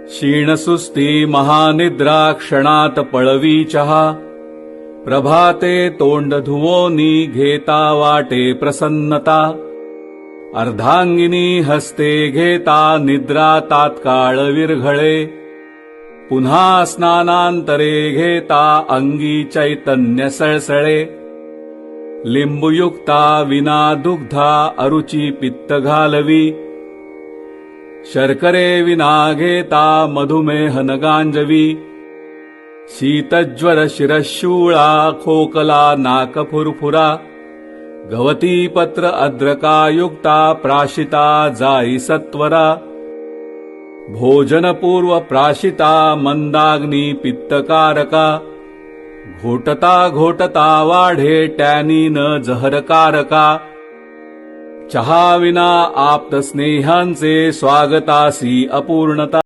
क्षीणसुस्ती महानिद्रा क्षणात पळवी चहा, प्रभाते तोंड धुवोनी घेता वाटे प्रसन्नता, अर्धांगिनी हस्ते घेता निद्रा तात्काळ विरघळे, पुन्हा स्नानांतरे घेता अंगी चैतन्य सळसळे, लिंबुयुक्ता विना दुग्धा अरुची पित्त घालवी, शर्करे विना घेता मधुमेह न गांजवी, शीतज्वर शिरशूळा खोकला नाक फुरफुरा, गवती पत्र अद्रकायुक्ता प्राशिता जाई सत्वरा, भोजनपूर्व प्राशिता मंदाग्नी पित्तकारका, घोटता घोटता वाढे टॅनिन जहरकारका, चहा विना आप्त स्नेहांचे स्वागतासी अपूर्णता।